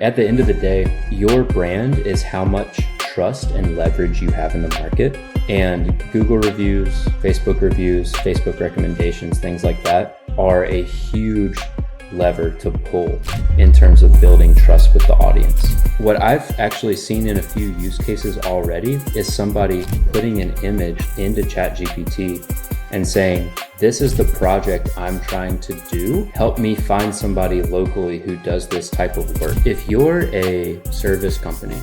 At the end of the day, your brand is how much trust and leverage you have in the market. And Google reviews, Facebook recommendations, things like that are a huge lever to pull in terms of building trust with the audience. What I've actually seen in a few use cases already is somebody putting an image into ChatGPT and saying, this is the project I'm trying to do. Help me find somebody locally who does this type of work. If you're a service company,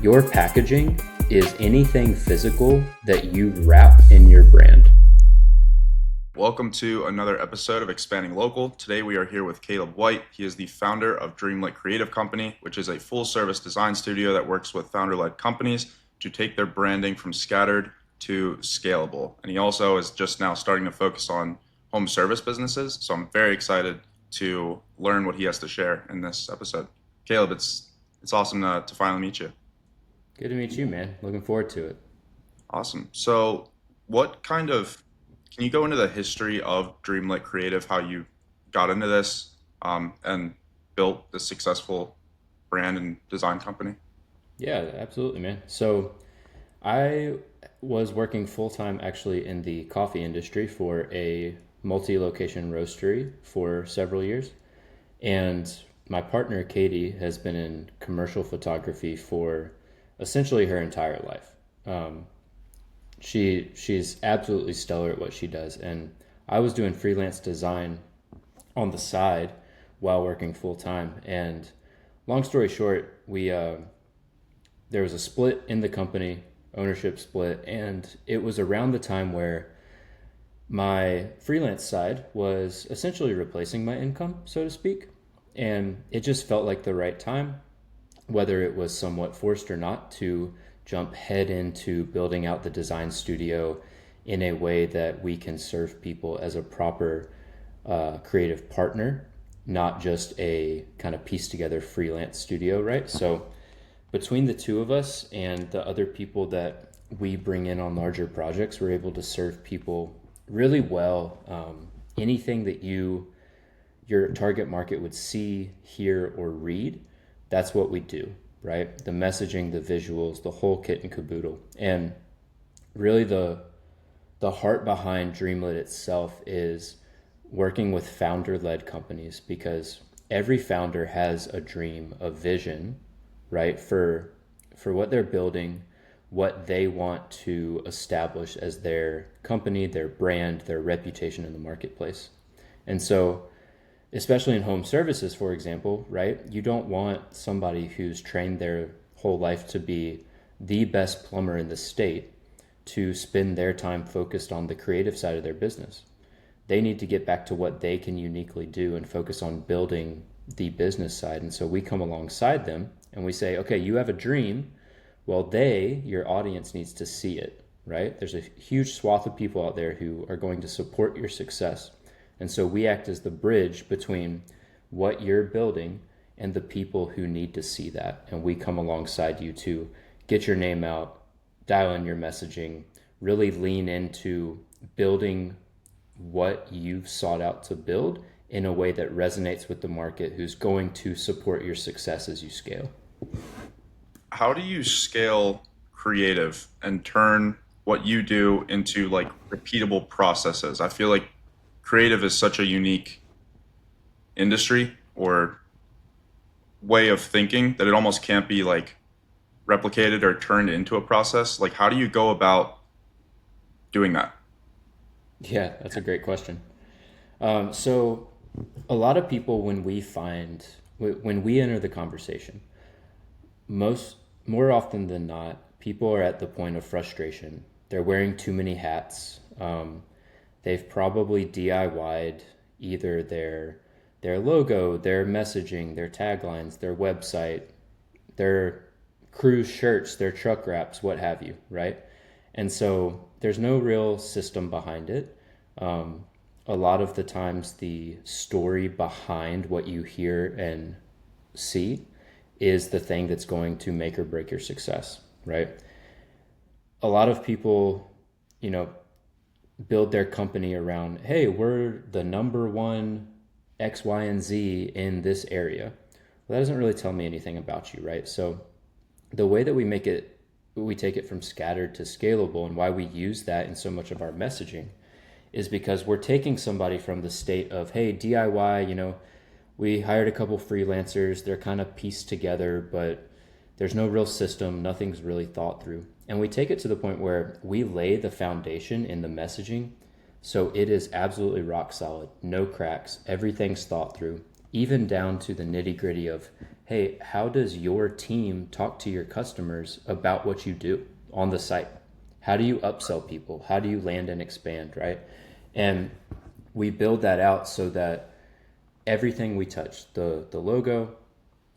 your packaging is anything physical that you wrap in your brand. Welcome to another episode of Expanding Local. Today we are here with Caleb White. He is the founder of Dreamlit Creative Company, which is a full-service design studio that works with founder-led companies to take their branding from scattered to scalable. And he also is just now starting to focus on home service businesses. So I'm very excited to learn what he has to share in this episode. Caleb, it's awesome to finally meet you. Good to meet you, man. Looking forward to it. Awesome. So can you go into the history of Dreamlit Creative, how you got into this and built this successful brand and design company? Yeah, absolutely, man. So I was working full-time actually in the coffee industry for a multi-location roastery for several years. And my partner, Katie, has been in commercial photography for essentially her entire life. She's absolutely stellar at what she does. And I was doing freelance design on the side while working full-time. And long story short, there was a split in the company, ownership split, and it was around the time where my freelance side was essentially replacing my income, so to speak. And it just felt like the right time, whether it was somewhat forced or not, to jump head into building out the design studio in a way that we can serve people as a proper creative partner, not just a kind of piece together freelance studio, right? So between the two of us and the other people that we bring in on larger projects, we're able to serve people really well. Anything that your target market would see, hear, or read, that's what we do, right? The messaging, the visuals, the whole kit and caboodle. And really the heart behind Dreamlit itself is working with founder-led companies, because every founder has a dream, a vision, right, for what they're building, what they want to establish as their company, their brand, their reputation in the marketplace. And so, especially in home services, for example, right, you don't want somebody who's trained their whole life to be the best plumber in the state to spend their time focused on the creative side of their business. They need to get back to what they can uniquely do and focus on building the business side. And so we come alongside them and we say, okay, you have a dream. Well, your audience needs to see it, right? There's a huge swath of people out there who are going to support your success. And so we act as the bridge between what you're building and the people who need to see that. And we come alongside you to get your name out, dial in your messaging, really lean into building what you've sought out to build in a way that resonates with the market who's going to support your success as you scale. How do you scale creative and turn what you do into like repeatable processes? I feel like creative is such a unique industry or way of thinking that it almost can't be like replicated or turned into a process. Like, how do you go about doing that? Yeah, that's a great question. So a lot of people, when we enter the conversation, more often than not, people are at the point of frustration. They're wearing too many hats. They've probably DIY'd either their logo, their messaging, their taglines, their website, their cruise shirts, their truck wraps, what have you, right? And so there's no real system behind it. A lot of the times the story behind what you hear and see is the thing that's going to make or break your success, right? A lot of people, build their company around, hey, we're the number one X, Y, and Z in this area. Well, that doesn't really tell me anything about you, right? So the way that we take it from scattered to scalable, and why we use that in so much of our messaging is because we're taking somebody from the state of, hey, DIY, we hired a couple freelancers, they're kind of pieced together, but there's no real system, nothing's really thought through. And we take it to the point where we lay the foundation in the messaging so it is absolutely rock solid, no cracks, everything's thought through, even down to the nitty gritty of, hey, how does your team talk to your customers about what you do on the site? How do you upsell people? How do you land and expand, right? And we build that out so that everything we touch, the logo,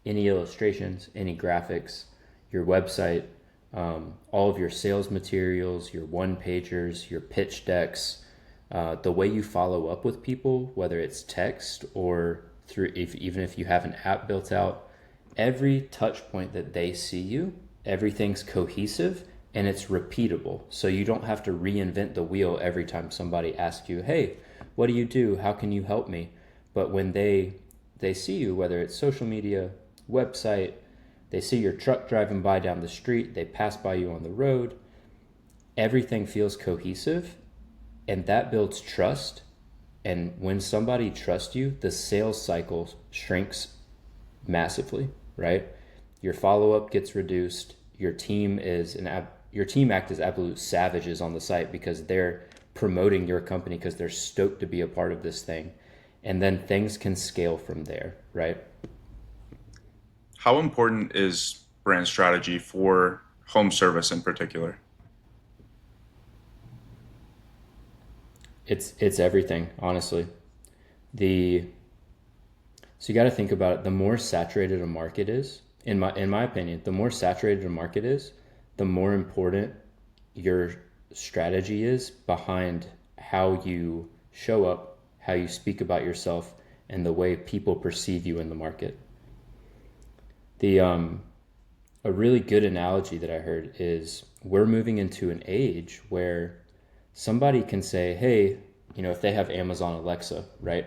any illustrations, any graphics, your website, all of your sales materials, your one-pagers, your pitch decks, the way you follow up with people, whether it's text or through, even if you have an app built out, every touch point that they see you, everything's cohesive and it's repeatable. So you don't have to reinvent the wheel every time somebody asks you, hey, what do you do? How can you help me? But when they see you, whether it's social media, website, they see your truck driving by down the street, they pass by you on the road, everything feels cohesive, and that builds trust. And when somebody trusts you, the sales cycle shrinks massively, right? Your follow-up gets reduced. Your team act as absolute savages on the site because they're promoting your company because they're stoked to be a part of this thing. And then things can scale from there, right? How important is brand strategy for home service in particular? It's everything, honestly. The So you got to think about it. The more saturated a market is, in my opinion, the more saturated a market is, the more important your strategy is behind how you show up, how you speak about yourself, and the way people perceive you in the market. The A really good analogy that I heard is we're moving into an age where somebody can say, hey, if they have Amazon Alexa, right,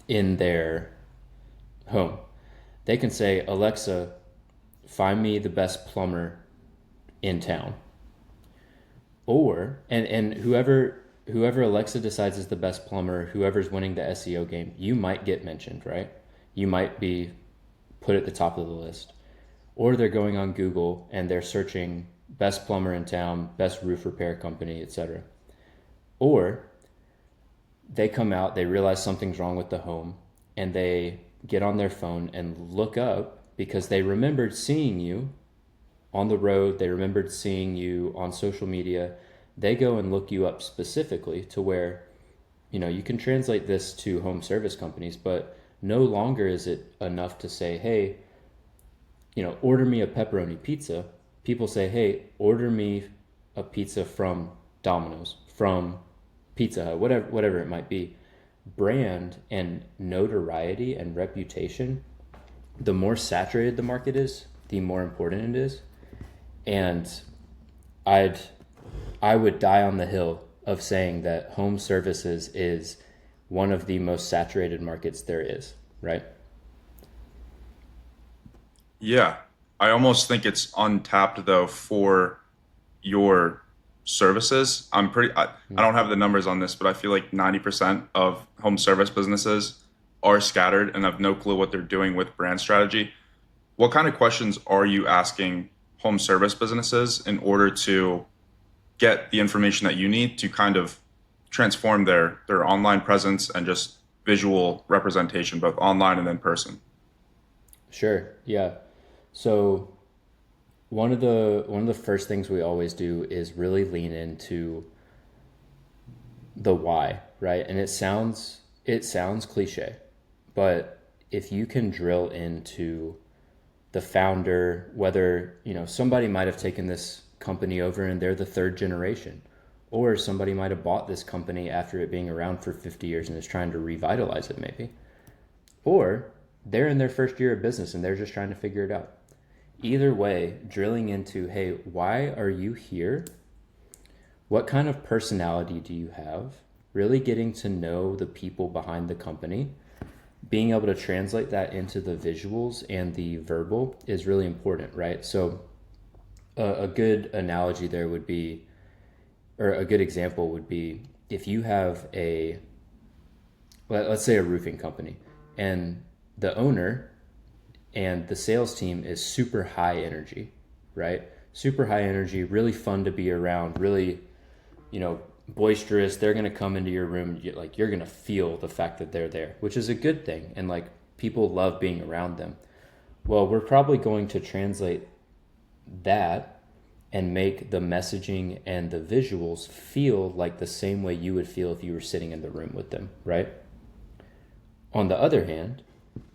in their home, they can say, Alexa, find me the best plumber in town. Or, and whoever Alexa decides is the best plumber, whoever's winning the SEO game, you might get mentioned, right? You might be put at the top of the list. Or they're going on Google and they're searching best plumber in town, best roof repair company, etc. Or they come out, they realize something's wrong with the home, and they get on their phone and look up because they remembered seeing you on the road, they remembered seeing you on social media. They go and look you up specifically to where, you can translate this to home service companies, but no longer is it enough to say, hey, order me a pepperoni pizza. People say, hey, order me a pizza from Domino's, from Pizza Hut, whatever it might be. Brand and notoriety and reputation, the more saturated the market is, the more important it is. And I would die on the hill of saying that home services is one of the most saturated markets there is, right? Yeah, I almost think it's untapped though for your services. I don't have the numbers on this, but I feel like 90% of home service businesses are scattered and have no clue what they're doing with brand strategy. What kind of questions are you asking home service businesses in order to get the information that you need to kind of transform their online presence and just visual representation, both online and in person? Sure. Yeah. So one of the first things we always do is really lean into the why, right? And it sounds cliche, but if you can drill into the founder, whether, somebody might have taken this company over and they're the third generation, or somebody might have bought this company after it being around for 50 years and is trying to revitalize it maybe, or they're in their first year of business and they're just trying to figure it out. Either way, drilling into, hey, why are you here? What kind of personality do you have? Really getting to know the people behind the company being able to translate that into the visuals and the verbal is really important, right? So a good analogy there would be, or a good example would be, if you have let's say a roofing company, and the owner and the sales team is super high energy, right? Super high energy, really fun to be around, really, boisterous. They're going to come into your room, you're going to feel the fact that they're there, which is a good thing. And like people love being around them. Well, we're probably going to translate that and make the messaging and the visuals feel like the same way you would feel if you were sitting in the room with them, right? On the other hand,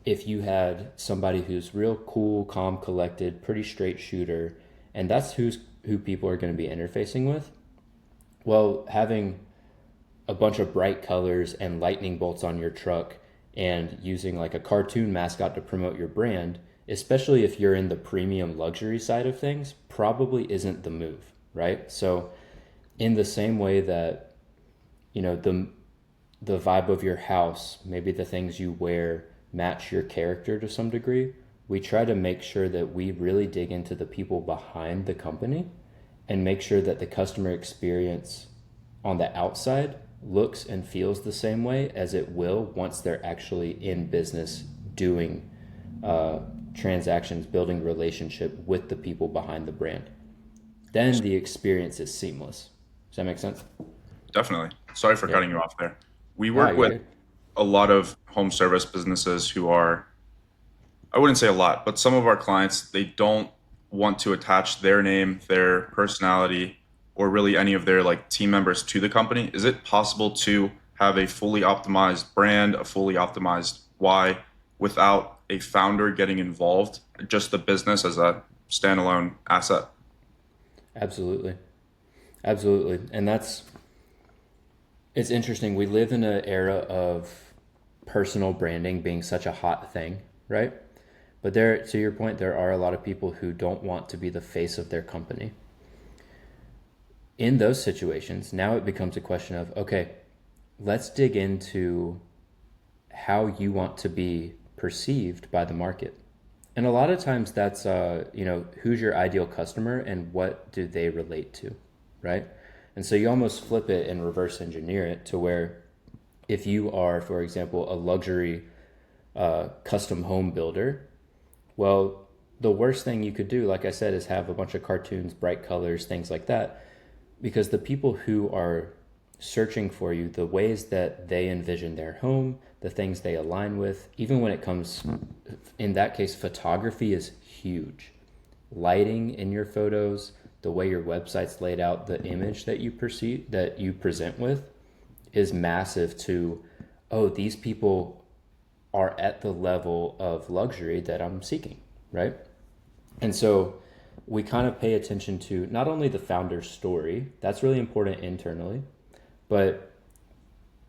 if you had somebody who's real cool, calm, collected, pretty straight shooter, and that's who people are going to be interfacing with, well, having a bunch of bright colors and lightning bolts on your truck and using like a cartoon mascot to promote your brand, especially if you're in the premium luxury side of things, probably isn't the move, right? So in the same way that, the vibe of your house, maybe the things you wear match your character to some degree, we try to make sure that we really dig into the people behind the company and make sure that the customer experience on the outside looks and feels the same way as it will once they're actually in business doing transactions, building relationship with the people behind the brand. Then the experience is seamless. Does that make sense? Definitely. Sorry for Yeah. cutting you off there. We Ah, work you're with good. a lot of home service businesses who are, I wouldn't say a lot, but some of our clients, they don't want to attach their name, their personality, or really any of their like team members to the company. Is it possible to have a fully optimized brand, a fully optimized why without a founder getting involved, just the business as a standalone asset? Absolutely. Absolutely. And it's interesting. We live in an era of personal branding being such a hot thing, right? But to your point, there are a lot of people who don't want to be the face of their company. In those situations, now it becomes a question of, okay, let's dig into how you want to be perceived by the market. And a lot of times that's, who's your ideal customer and what do they relate to, right? And so you almost flip it and reverse engineer it to where if you are, for example, a luxury custom home builder, well, the worst thing you could do, like I said, is have a bunch of cartoons, bright colors, things like that, because the people who are searching for you, the ways that they envision their home, the things they align with, even when it comes, in that case, photography is huge. Lighting in your photos, the way your website's laid out, the image that you present with is massive to, oh, these people are at the level of luxury that I'm seeking, right? And so we kind of pay attention to not only the founder's story, that's really important internally, but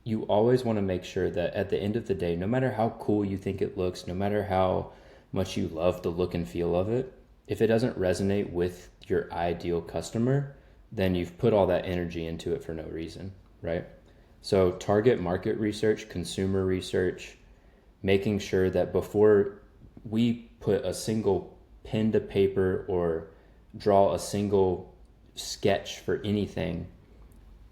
you always want to make sure that at the end of the day, no matter how cool you think it looks, no matter how much you love the look and feel of it, if it doesn't resonate with your ideal customer, then you've put all that energy into it for no reason, right? So target market research, consumer research, making sure that before we put a single pen to paper or draw a single sketch for anything,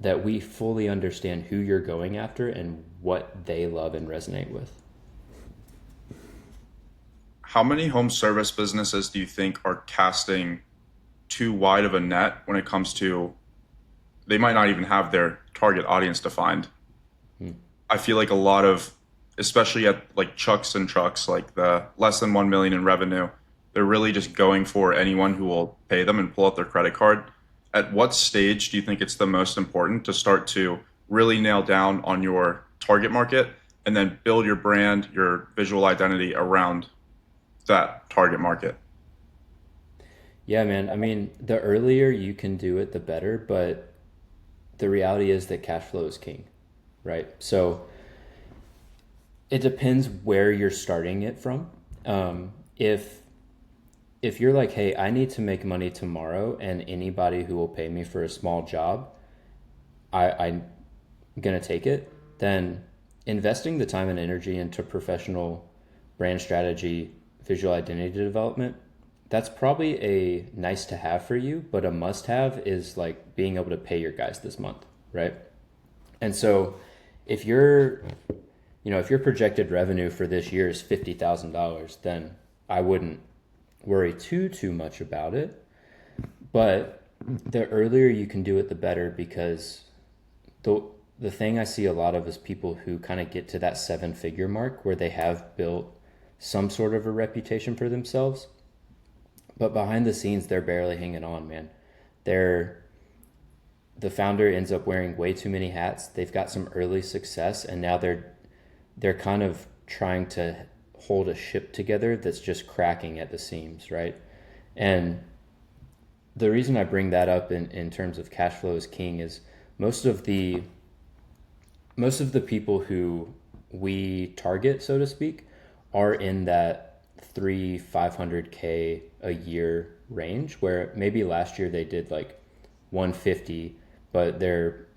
that we fully understand who you're going after and what they love and resonate with. How many home service businesses do you think are casting too wide of a net when it comes to they might not even have their target audience defined? Hmm. I feel like a lot of, especially at like Chucks and Trucks, like the less than 1 million in revenue, they're really just going for anyone who will pay them and pull out their credit card. At what stage do you think it's the most important to start to really nail down on your target market and then build your brand, your visual identity around that target market? Yeah, man. I mean, the earlier you can do it, the better. But the reality is that cash flow is king, right? So it depends where you're starting it from. If you're like, hey, I need to make money tomorrow, and anybody who will pay me for a small job, I'm gonna take it. Then investing the time and energy into professional brand strategy, visual identity development, that's probably a nice to have for you, but a must have is like being able to pay your guys this month, right? And so if you're, if your projected revenue for this year is $50,000, then I wouldn't worry too much about it. But the earlier you can do it, the better, because the thing I see a lot of is people who kind of get to that 7-figure mark where they have built some sort of a reputation for themselves, but behind the scenes they're barely hanging on, man. The founder ends up wearing way too many hats. They've got some early success, and now they're kind of trying to hold a ship together that's just cracking at the seams, right? And the reason I bring that up in terms of cash flow is king is most of the people who we target, so to speak, are in that 500K a year range, where maybe last year they did like 150, but they're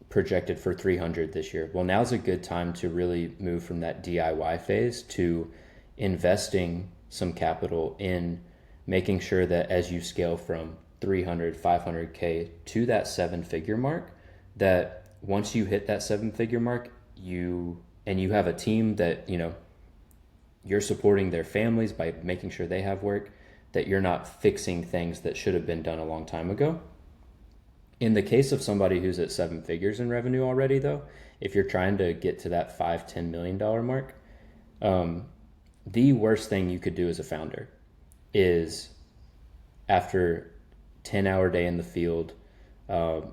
projected for 300 this year. Well, now's a good time to really move from that DIY phase to investing some capital in making sure that as you scale from 300, 500K to that 7-figure mark, that once you hit that 7-figure mark, you have a team that, you're supporting their families by making sure they have work, that you're not fixing things that should have been done a long time ago. In the case of somebody who's at 7 figures in revenue already, though, if you're trying to get to that $5-10 million mark, the worst thing you could do as a founder is, after 10-hour day in the field,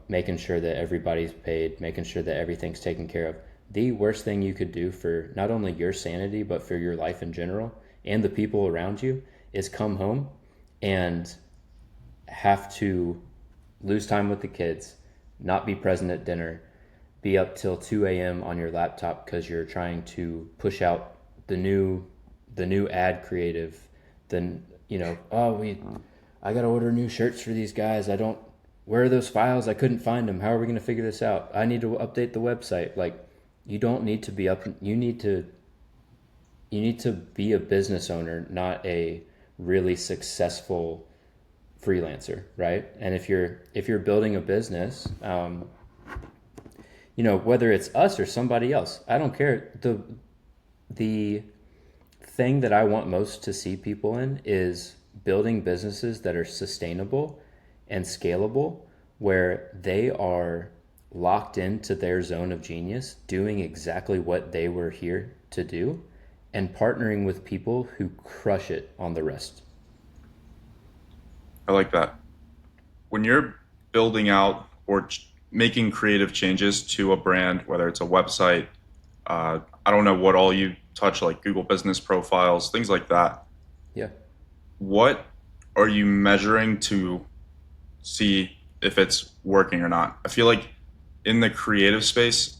making sure that everybody's paid, making sure that everything's taken care of. The worst thing you could do for not only your sanity, but for your life in general and the people around you, is come home and have to lose time with the kids, not be present at dinner, be up till 2 a.m. on your laptop because you're trying to push out the new ad creative. Then, I got to order new shirts for these guys. Where are those files? I couldn't find them. How are we going to figure this out? I need to update the website. Like, you don't need to be up. You need to be a business owner, not a really successful freelancer, right? And if you're building a business, whether it's us or somebody else, I don't care. The thing that I want most to see people in is building businesses that are sustainable and scalable, where they are locked into their zone of genius, doing exactly what they were here to do, and partnering with people who crush it on the rest. I like that. When you're building out or making creative changes to a brand, whether it's a website, I don't know what all you touch, like Google business profiles, things like that. Yeah. What are you measuring to see if it's working or not? I feel like in the creative space,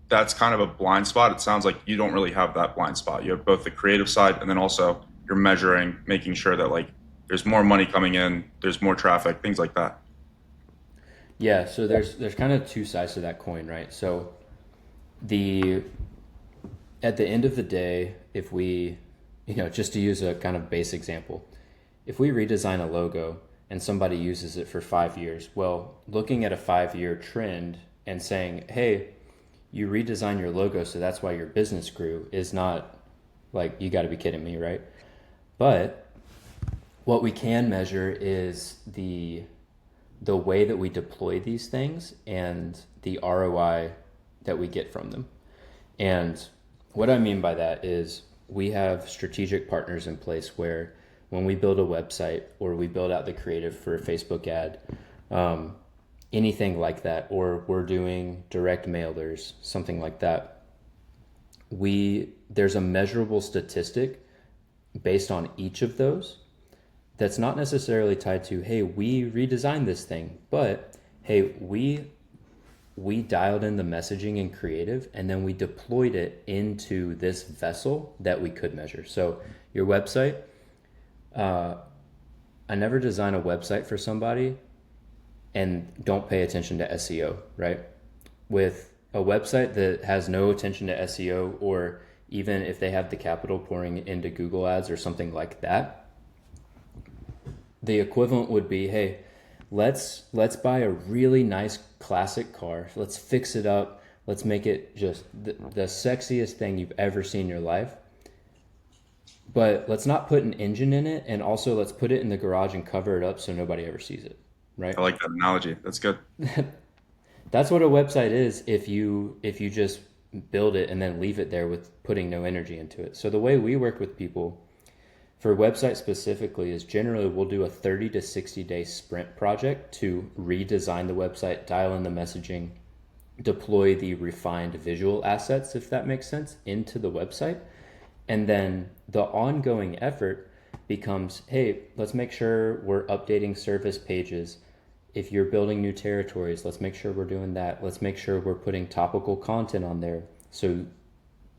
that's kind of a blind spot. It sounds like you don't really have that blind spot. You have both the creative side, and then also you're measuring, making sure that like there's more money coming in, there's more traffic, things like that. Yeah, so there's kind of two sides to that coin, right? So the at the end of the day, if we, just to use a kind of base example, if we redesign a logo and somebody uses it for 5 years, well, looking at a 5-year trend and saying, hey, you redesign your logo, so that's why your business grew, is not like, you got to be kidding me, right? But what we can measure is the way that we deploy these things and the ROI that we get from them. And what I mean by that is we have strategic partners in place where when we build a website or we build out the creative for a Facebook ad, anything like that, or we're doing direct mailers, something like that, there's a measurable statistic based on each of those that's not necessarily tied to, hey, we redesigned this thing, but hey, we dialed in the messaging and creative, and then we deployed it into this vessel that we could measure. So your website, I never design a website for somebody and don't pay attention to SEO, right? With a website that has no attention to SEO, or even if they have the capital pouring into Google ads or something like that, the equivalent would be, hey, let's buy a really nice classic car. Let's fix it up. Let's make it just the sexiest thing you've ever seen in your life. But let's not put an engine in it, and also let's put it in the garage and cover it up so nobody ever sees it, right? I like that analogy. That's good. That's what a website is if you just build it and then leave it there with putting no energy into it. So the way we work with people for website specifically is generally we'll do a 30 to 60 day sprint project to redesign the website, dial in the messaging, deploy the refined visual assets, if that makes sense, into the website. And then the ongoing effort becomes, hey, let's make sure we're updating service pages. If you're building new territories, let's make sure we're doing that. Let's make sure we're putting topical content on there. So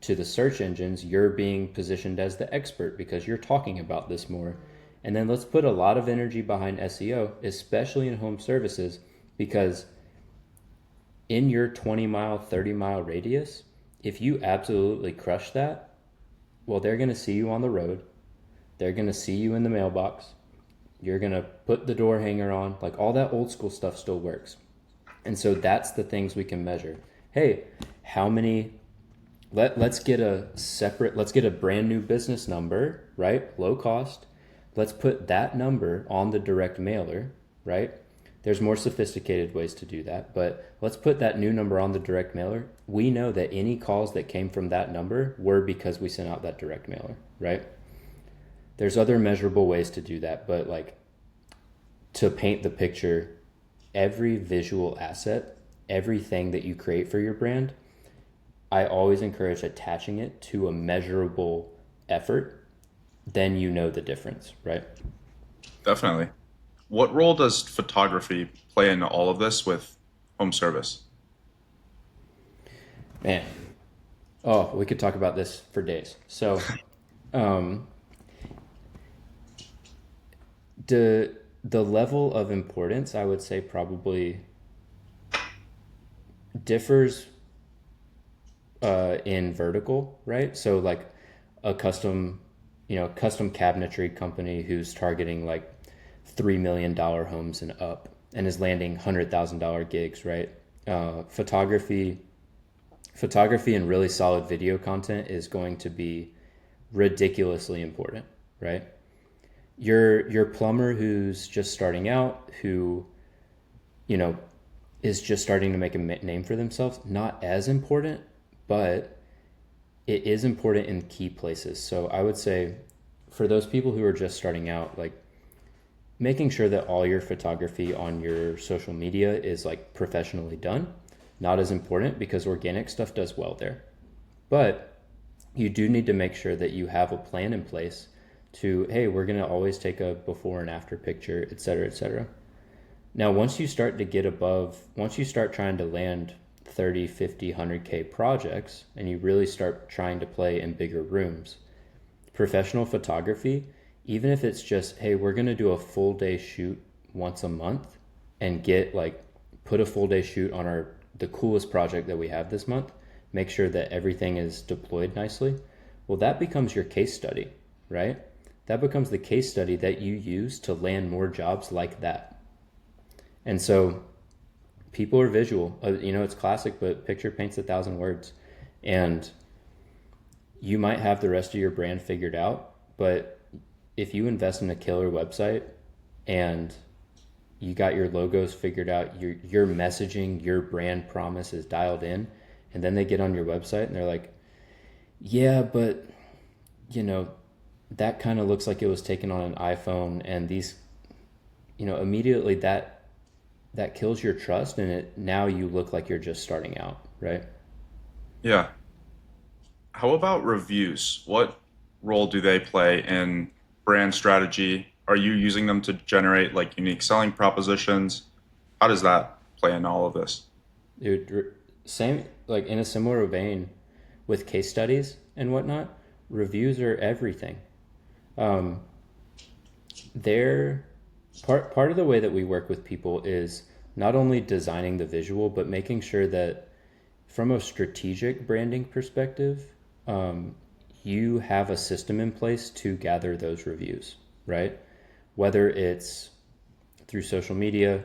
to the search engines, you're being positioned as the expert because you're talking about this more. And then let's put a lot of energy behind SEO, especially in home services, because in your 20-mile, 30-mile radius, if you absolutely crush that, well, they're going to see you on the road. They're going to see you in the mailbox. You're going to put the door hanger on. Like, all that old school stuff still works. And so that's the things we can measure. Hey, how many, let's get a brand new business number, right? Low cost. Let's put that number on the direct mailer, right? There's more sophisticated ways to do that, but let's put that new number on the direct mailer. We know that any calls that came from that number were because we sent out that direct mailer, right? There's other measurable ways to do that, but like, to paint the picture, every visual asset, everything that you create for your brand, I always encourage attaching it to a measurable effort. Then you know the difference, right? Definitely. What role does photography play into all of this with home service? Man, oh, we could talk about this for days. So, um, the level of importance, I would say, probably differs in vertical, right? So like a custom cabinetry company who's targeting like $3 million homes and up and is landing $100,000 gigs, right? Photography and really solid video content is going to be ridiculously important, right? Your plumber who's just starting out, who, you know, is just starting to make a name for themselves, not as important, but it is important in key places. So I would say for those people who are just starting out, like, making sure that all your photography on your social media is like professionally done, not as important, because organic stuff does well there. But you do need to make sure that you have a plan in place to, hey, we're going to always take a before and after picture, et cetera, et cetera. Now, once you start trying to land 30, 50, 100K projects, and you really start trying to play in bigger rooms, professional photography, even if it's just, hey, we're going to do a full day shoot once a month and put a full day shoot on the coolest project that we have this month, make sure that everything is deployed nicely. Well, that becomes your case study, right? That becomes the case study that you use to land more jobs like that. And so people are visual. It's classic, but picture paints 1,000 words. And you might have the rest of your brand figured out, but if you invest in a killer website and you got your logos figured out, your messaging, your brand promise is dialed in, and then they get on your website and they're like, yeah, but that kind of looks like it was taken on an iPhone, and these, immediately that kills your trust, and now you look like you're just starting out, right? Yeah. How about reviews? What role do they play in brand strategy? Are you using them to generate like unique selling propositions? How does that play in all of this? Dude, same, like in a similar vein with case studies and whatnot, reviews are everything. Um, they're part of the way that we work with people is not only designing the visual, but making sure that from a strategic branding perspective, you have a system in place to gather those reviews, right? Whether it's through social media,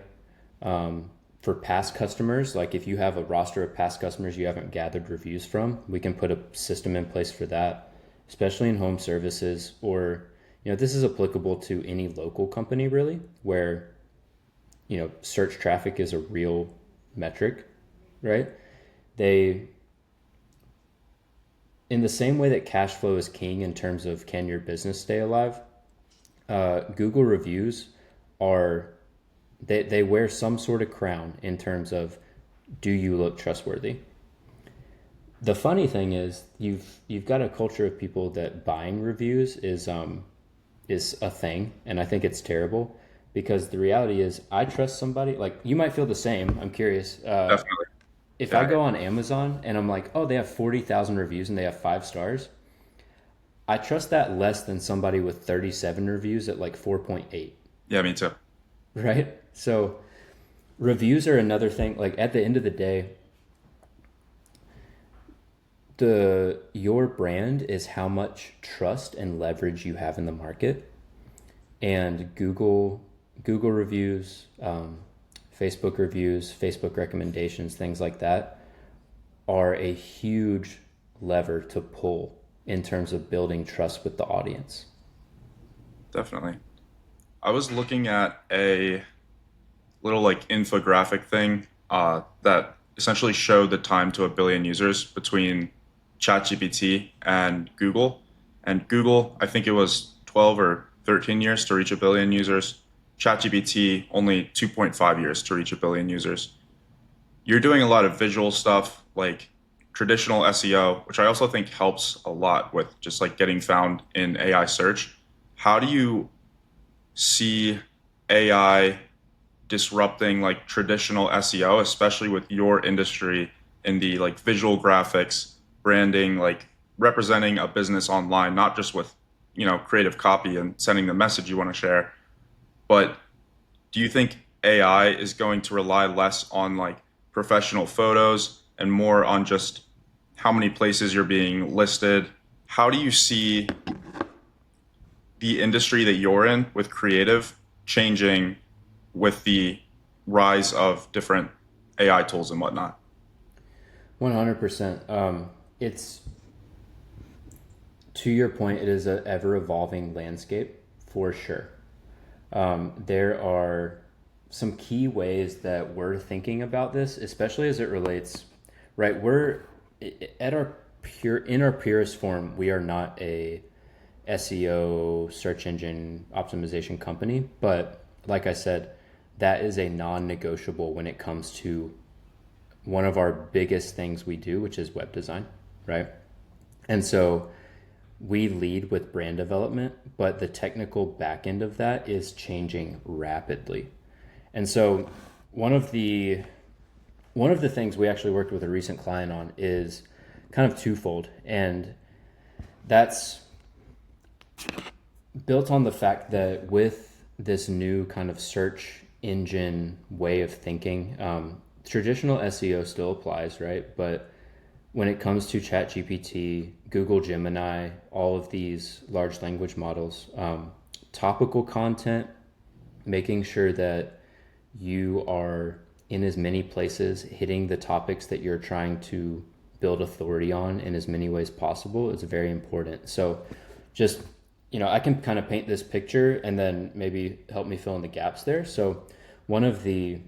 for past customers, like if you have a roster of past customers you haven't gathered reviews from, we can put a system in place for that, especially in home services. Or, this is applicable to any local company really, where, search traffic is a real metric, right? They, in the same way that cash flow is king in terms of can your business stay alive, Google reviews are, they wear some sort of crown in terms of, do you look trustworthy? The funny thing is you've got a culture of people that buying reviews is a thing, and I think it's terrible, because the reality is I trust somebody. Like, you might feel the same. I'm curious. Definitely. If I Yeah. go on Amazon and I'm like, oh, they have 40,000 reviews and they have 5 stars, I trust that less than somebody with 37 reviews at like 4.8. Yeah, me too. Right? So reviews are another thing. Like, at the end of the day, your brand is how much trust and leverage you have in the market. And Google reviews, Facebook reviews, Facebook recommendations, things like that are a huge lever to pull in terms of building trust with the audience. Definitely. I was looking at a little like infographic thing that essentially showed the time to a billion users between ChatGPT and Google. And Google, I think it was 12 or 13 years to reach a billion users. ChatGPT, only 2.5 years to reach a billion users. You're doing a lot of visual stuff like traditional SEO, which I also think helps a lot with just like getting found in AI search. How do you see AI disrupting like traditional SEO, especially with your industry in the like visual graphics, branding, like representing a business online, not just with, creative copy and sending the message you want to share, but do you think AI is going to rely less on like professional photos and more on just how many places you're being listed? How do you see the industry that you're in with creative changing with the rise of different AI tools and whatnot? 100%. It's, to your point, it is an ever evolving landscape for sure. There are some key ways that we're thinking about this, especially as it relates, right? We're at our in our purest form, we are not a SEO search engine optimization company, but like I said, that is a non-negotiable when it comes to one of our biggest things we do, which is web design, right? And so we lead with brand development, but the technical back end of that is changing rapidly. And so one of the things we actually worked with a recent client on is kind of twofold, and that's built on the fact that with this new kind of search engine way of thinking, traditional SEO still applies, right? But when it comes to ChatGPT, Google Gemini, all of these large language models, topical content, making sure that you are in as many places hitting the topics that you're trying to build authority on in as many ways possible is very important. So just, I can kind of paint this picture and then maybe help me fill in the gaps there. So one of the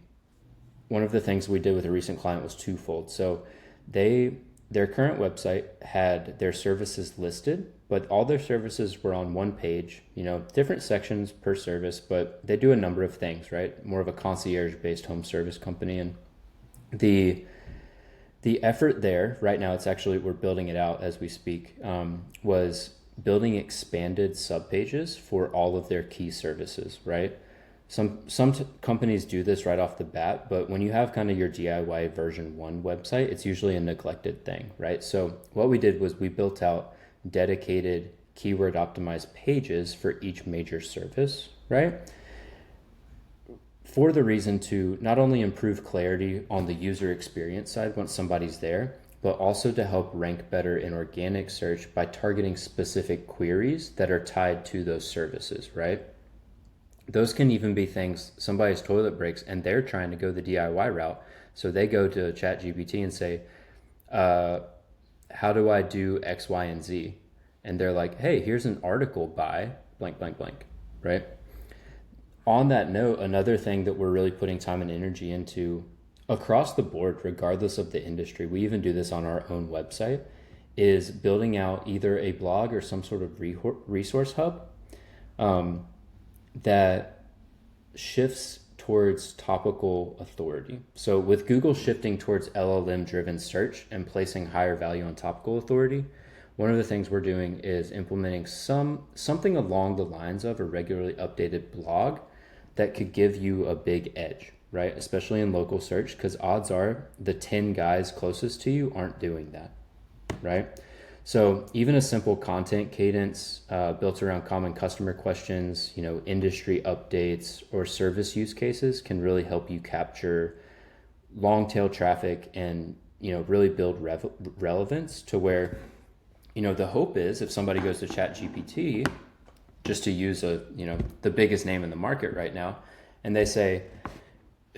things we did with a recent client was twofold. So their current website had their services listed, but all their services were on one page, different sections per service, but they do a number of things, right? More of a concierge-based home service company. And the effort there right now, it's actually, we're building it out as we speak, was building expanded subpages for all of their key services, right? Some companies do this right off the bat, but when you have kind of your DIY version 1 website, it's usually a neglected thing, right? So what we did was we built out dedicated keyword optimized pages for each major service, right? for the reason to not only improve clarity on the user experience side once somebody's there, but also to help rank better in organic search by targeting specific queries that are tied to those services, right? Those can even be things, somebody's toilet breaks and they're trying to go the DIY route. So they go to ChatGPT and say, how do I do X, Y, and Z? And they're like, hey, here's an article by blank, blank, blank, right? On that note, another thing that we're really putting time and energy into across the board, regardless of the industry, we even do this on our own website, is building out either a blog or some sort of resource hub that shifts towards topical authority. So with Google shifting towards LLM driven search and placing higher value on topical authority, one of the things we're doing is implementing something along the lines of a regularly updated blog that could give you a big edge, right? Especially in local search, because odds are the 10 guys closest to you aren't doing that, right? So even a simple content cadence built around common customer questions, industry updates or service use cases can really help you capture long tail traffic and, really build relevance to where, the hope is if somebody goes to ChatGPT, just to use the biggest name in the market right now, and they say,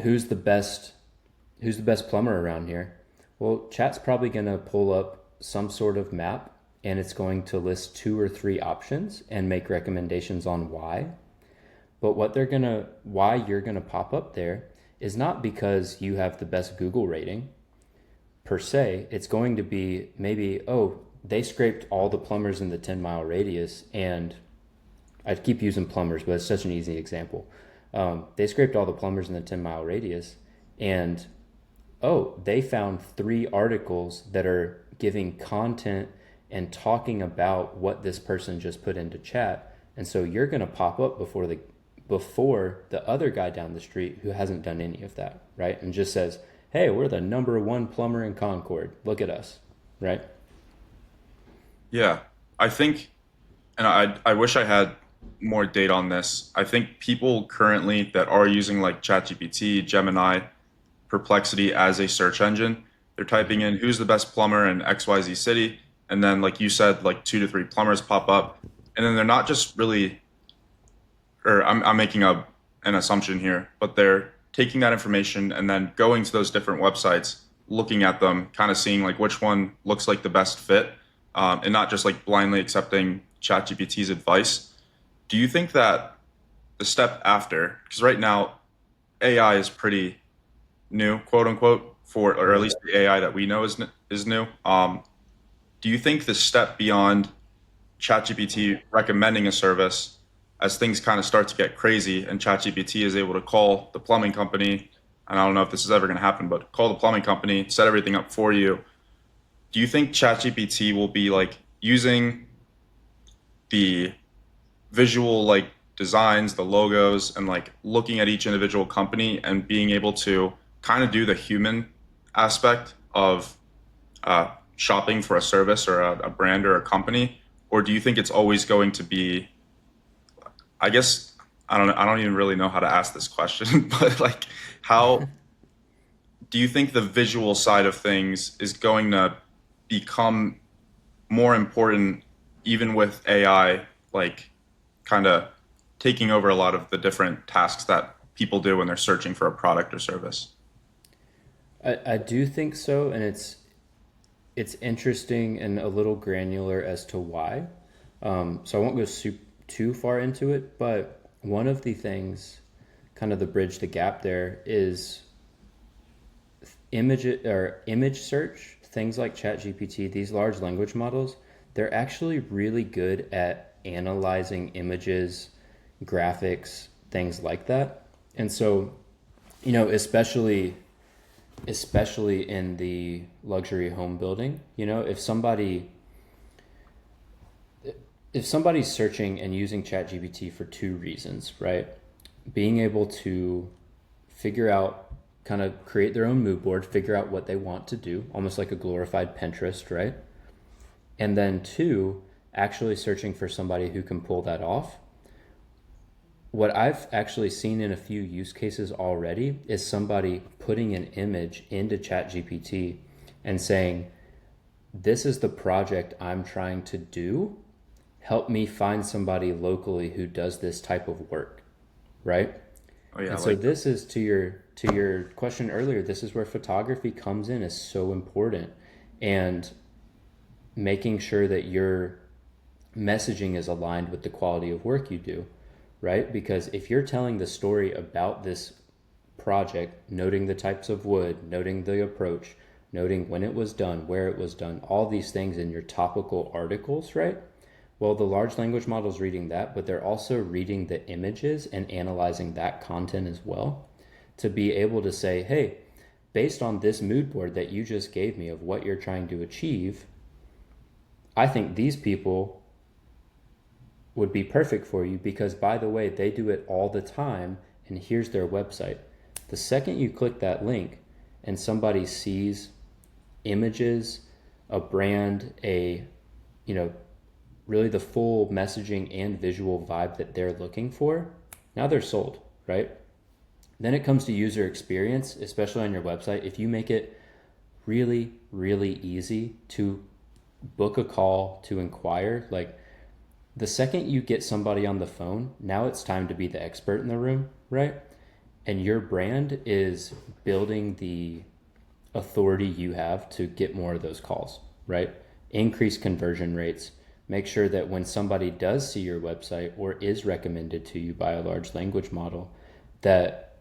who's the best plumber around here? Well, Chat's probably going to pull up some sort of map and it's going to list 2 or 3 options and make recommendations on why. But why you're going to pop up there is not because you have the best Google rating per se. It's going to be maybe, they scraped all the plumbers in the 10-mile radius, and I keep using plumbers, but it's such an easy example. They scraped all the plumbers in the 10-mile radius, and they found 3 articles that are giving content and talking about what this person just put into chat. And so you're going to pop up before the other guy down the street who hasn't done any of that, right? And just says, hey, we're the #1 plumber in Concord. Look at us, right? Yeah, I think, and I wish I had more data on this. I think people currently that are using like ChatGPT, Gemini, Perplexity as a search engine, they're typing in who's the best plumber in XYZ city, and then like you said, like 2 to 3 plumbers pop up, and then they're not just really, or I'm making an assumption here, but they're taking that information and then going to those different websites, looking at them, kind of seeing like which one looks like the best fit, and not just like blindly accepting ChatGPT's advice. Do you think that the step after, because right now AI is pretty new, quote unquote, or at least the AI that we know is new. Do you think the step beyond ChatGPT recommending a service, as things kind of start to get crazy and ChatGPT is able to call the plumbing company, and I don't know if this is ever going to happen, but call the plumbing company, set everything up for you. Do you think ChatGPT will be like using the visual like designs, the logos, and like looking at each individual company and being able to kind of do the human aspect of shopping for a service or a brand or a company? Or do you think it's always going to be, I guess, I don't even really know how to ask this question, but like, how do you think the visual side of things is going to become more important even with AI, like kind of taking over a lot of the different tasks that people do when they're searching for a product or service? I do think so, and it's interesting and a little granular as to why. So I won't go too far into it, but one of the things, kind of the bridge the gap there, is image search. Things like ChatGPT, these large language models, they're actually really good at analyzing images, graphics, things like that. And so, especially in the luxury home building, if somebody's searching and using ChatGPT for 2 reasons, right? Being able to figure out, kind of create their own mood board, figure out what they want to do, almost like a glorified Pinterest, right? And then 2, actually searching for somebody who can pull that off. what I've actually seen in a few use cases already is somebody putting an image into ChatGPT and saying, this is the project I'm trying to do. Help me find somebody locally who does this type of work, right? Oh yeah, I And so like that. this is to your question earlier, this is where photography comes in is so important, and making sure that your messaging is aligned with the quality of work you do, right? Because if you're telling the story about this project, noting the types of wood, noting the approach, noting when it was done, where it was done, all these things in your topical articles, right? Well, the large language model is reading that, but they're also reading the images and analyzing that content as well to be able to say, hey, based on this mood board that you just gave me of what you're trying to achieve, I think these people would be perfect for you because, by the way, they do it all the time, and here's their website. The second you click that link and somebody sees images, a brand, you know, really the full messaging and visual vibe that they're looking for, now they're sold, right? Then it comes to user experience, especially on your website. If you make it really, really easy to book a call, to inquire, like the second you get somebody on the phone, now it's time to be the expert in the room, right? And your brand is building the authority you have to get more of those calls, right? Increase conversion rates. Make sure that when somebody does see your website or is recommended to you by a large language model, that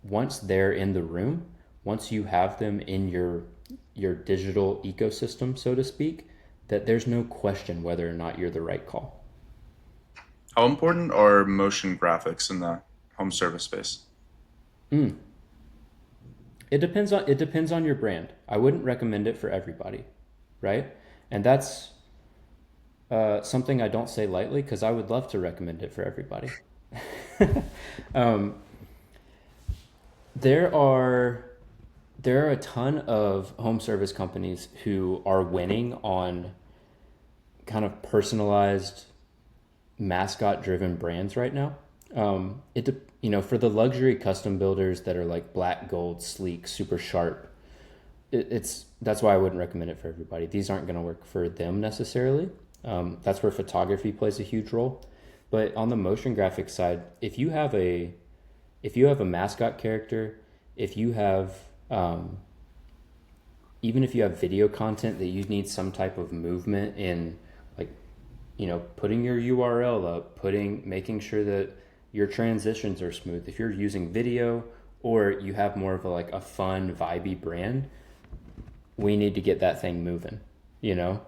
once they're in the room, once you have them in your digital ecosystem, so to speak, that there's no question whether or not you're the right call. How important are motion graphics in the home service space? Mm. It depends on your brand. I wouldn't recommend it for everybody, right? And that's something I don't say lightly because I would love to recommend it for everybody. um, there are there are a ton of home service companies who are winning on kind of personalized mascot driven brands right now. For the luxury custom builders that are like black, gold, sleek, super sharp, it's that's why I wouldn't recommend it for everybody. These aren't going to work for them necessarily. That's where photography plays a huge role. But on the motion graphics side, if you have a mascot character, if you have even if you have video content that you need some type of movement in, like, putting your URL up, making sure that your transitions are smooth. If you're using video or you have more of a fun, vibey brand, we need to get that thing moving, you know?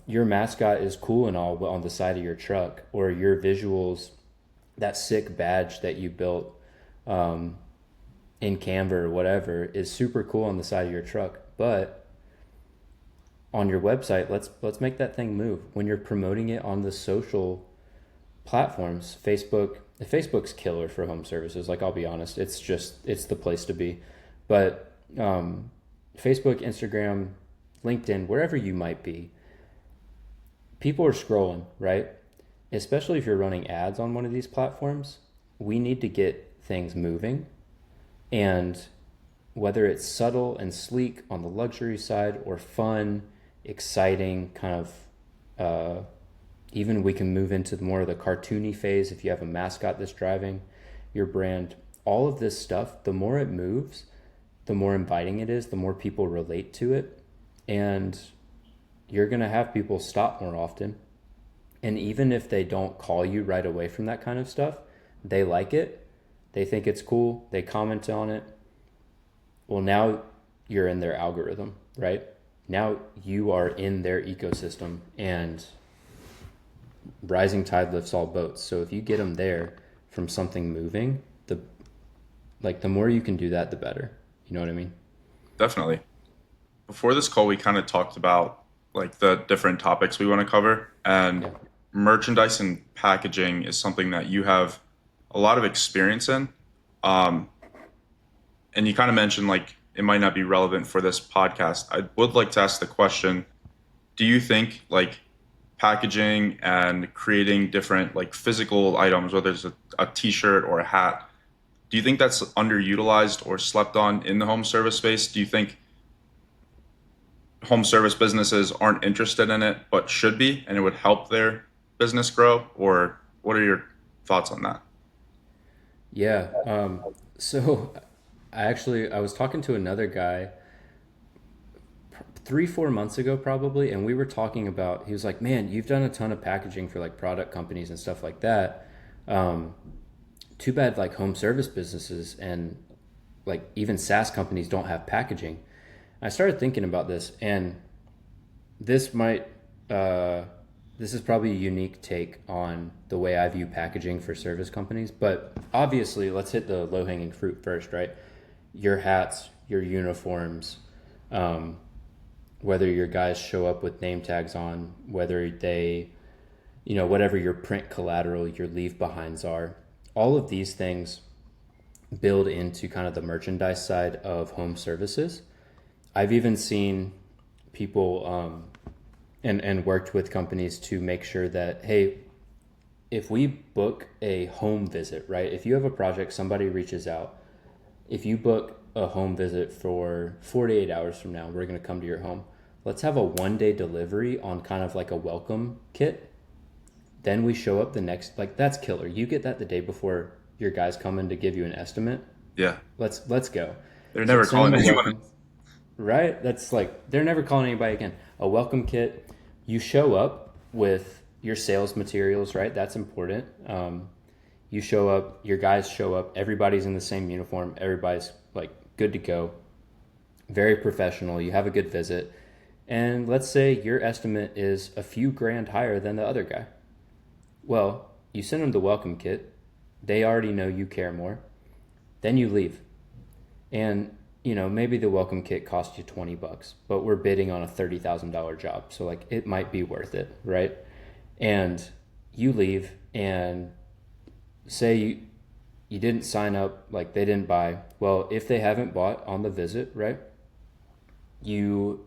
Your mascot is cool and all on the side of your truck, or your visuals, that sick badge that you built in Canva or whatever is super cool on the side of your truck. But on your website, let's make that thing move. When you're promoting it on the social platforms, Facebook's killer for home services. Like, I'll be honest, it's the place to be. But Facebook, Instagram, LinkedIn, wherever you might be, people are scrolling, right? Especially if you're running ads on one of these platforms, we need to get things moving. And whether it's subtle and sleek on the luxury side or fun, exciting, kind of even we can move into more of the cartoony phase if you have a mascot that's driving your brand. All of this stuff, the more it moves, the more inviting it is, the more people relate to it. And you're going to have people stop more often. And even if they don't call you right away from that kind of stuff, they like it. They think it's cool. They comment on it. Well, now you're in their algorithm, right? Now you are in their ecosystem, and rising tide lifts all boats. So if you get them there from something moving, the more you can do that, the better. You know what I mean? Definitely. Before this call, we kind of talked about like the different topics we want to cover, and Yeah. merchandise and packaging is something that you have a lot of experience in. Um, and you kind of mentioned like it might not be relevant for this podcast. I would like to ask the question, do you think like packaging and creating different like physical items, whether it's a t-shirt or a hat. Do you think that's underutilized or slept on in the home service space? Do you think home service businesses aren't interested in it but should be, and it would help their business grow? Or what are your thoughts on that? Yeah. So I was talking to another guy 3, 4 months ago probably, and we were talking about. He was like, "Man, you've done a ton of packaging for like product companies and stuff like that. Um, Too bad like home service businesses and like even SaaS companies don't have packaging." I started thinking about this, and this might uh, this is probably a unique take on the way I view packaging for service companies. But obviously, let's hit the low hanging fruit first, right? Your hats, your uniforms, um, whether your guys show up with name tags on, whether they, whatever your print collateral, your leave behinds are, all of these things build into kind of the merchandise side of home services. I've even seen people and worked with companies to make sure that, hey, if we book a home visit, right? If you have a project, somebody reaches out, if you book a home visit for 48 hours from now, we're going to come to your home. Let's have a 1 day delivery on kind of like a welcome kit. Then we show up the next, like that's killer. You get that the day before your guys come in to give you an estimate. Yeah, Let's go. they're So never send calling them a anyone. welcome, right? That's like they're never calling anybody again. A welcome kit. You show up with your sales materials, right? That's important. You show up, your guys show up, everybody's in the same uniform, everybody's like good to go, very professional. You have a good visit, and let's say your estimate is a few grand higher than the other guy. Well, you send them the welcome kit. They already know you care more. Then you leave. And, maybe the welcome kit cost you $20, but we're bidding on a $30,000 job. So, like, it might be worth it, right? And you leave, and say you didn't sign up, like, they didn't buy. Well, if they haven't bought on the visit, right?